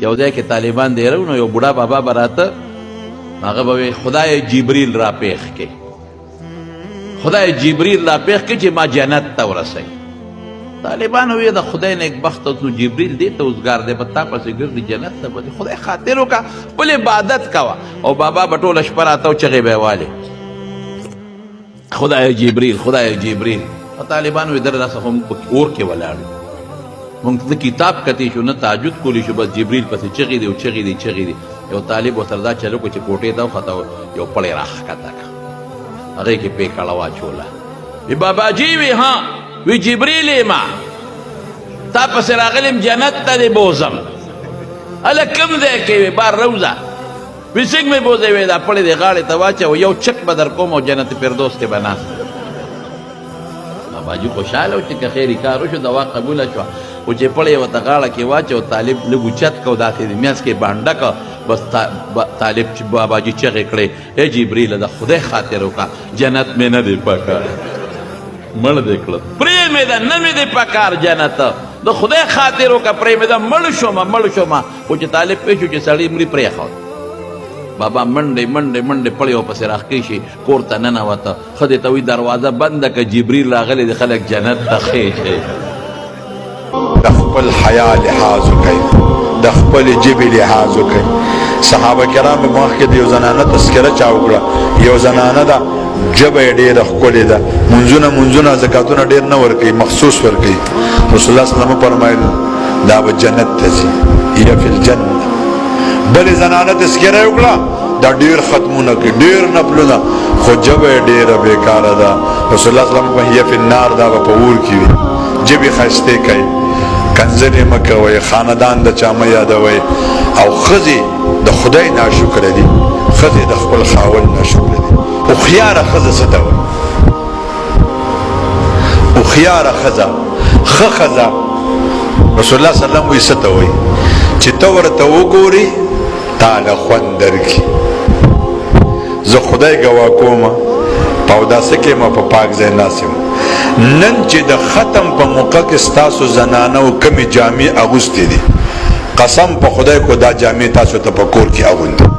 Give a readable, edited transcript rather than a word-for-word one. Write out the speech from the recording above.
یو ځای کې طالبان دیرو نو یو بوډا بابا به راته هغه به وی خدای جبریل را پیښ کې خدای جبریل را پیښ کې چې ما جنت ته ورسوي طالبان وی د خدای نیکبخته نو جبریل دې ته اوزګار دی په تا پسې ګرځي جنت ته به خدای خاطر وکړه بل عبادت کوه او بابا به ټوله شپه راته چغې به یې والې خدای جبریل خدای جبریل طالبان وی در راسه هم اور کې ولاړ مونږ ته کتاب کتی شو نه تعجد کولی شو بس جبریل پسې چغې دی او چغې دی چغې دی یو طالب ورسره دا چلو کو چې کوټې ته وخته یو پړی راښکته کړه هغې کې پیکړه واچوله وی باباجي وی ها وی جبریل ما تا پسې راغلم جنت ته دې بوزم هله کوم ځای کې وی بار روزه وی څنګه مې بوځې وی دا پړی دې غاړې ته واچو یو چک به در کوم او جنت فردوس کې به ناست باباجي خوشحاله و چې که خیري کار وشو دوا قبوله شوه خو چې پړی یې ورته غاړه کې واچو طالب لږ اوچت کو داسې میانځ کې بانډه که بس طالب باباجي چغې کړې ای جبریل د خدای خاطر وکړه جنت مې نه دی پکار مړ دې کړه پرې مې ده نه مې دی پکار جنت د خدای خاطر وکړه پرې مې ده مړ شومه خو چې طالب پوه شو چې سړی مري پرېښود بابا منډې پړی ورپسې راښکې شي کور ته ننوته ښځې ته وایي دروازه بنده که جبریل راغلی د خلک جنت ته خېږي د خپل حیا لحاظ وکړئ د خپل ژبې لحاظ وکړئ صحابه کرامو مخکې د یو زنانه تذکره چا وکړه یو زنانه ده ژبه یې ډېره ښکلې ده منځونه زکاتونه ډېر نه ورکوي مخصوص ورکوي رسول الله صلی الله علیه وسلم فرمایل دا به جنت ته ځي هي فی الجنه بلې زنانه تذکره یې وکړه دا ډېر ختمونه کوي ډېر نفلونه خو ژبه یې ډېره بېکاره ده رسول الله صلی الله علیه وسلم هي فی النار دا به په اور کې وي ژبې ښایستې کوي کنځلې مه کوئ خاندان د چا مه یادوئ او ښځې د خدای ناشکره دي ښځې د خپل خاوند ناشکره دي هوښیاره ښځه څه ته وایي هوښیاره ښځه ښه ښځه رسول الله صلی الله علیه وسلم وایي څه ته وایي چې ته ورته وګورې تاله خوند درکړي زه خدای ګواه کومه په اوداسه کې ما په پاک ځای ناست یم نن چې د ختم په موقع کې ستاسو زنانو کمې جامې اغوستې دي قسم په خدای کو دا جامې تاسو ته په کور کې اغوندي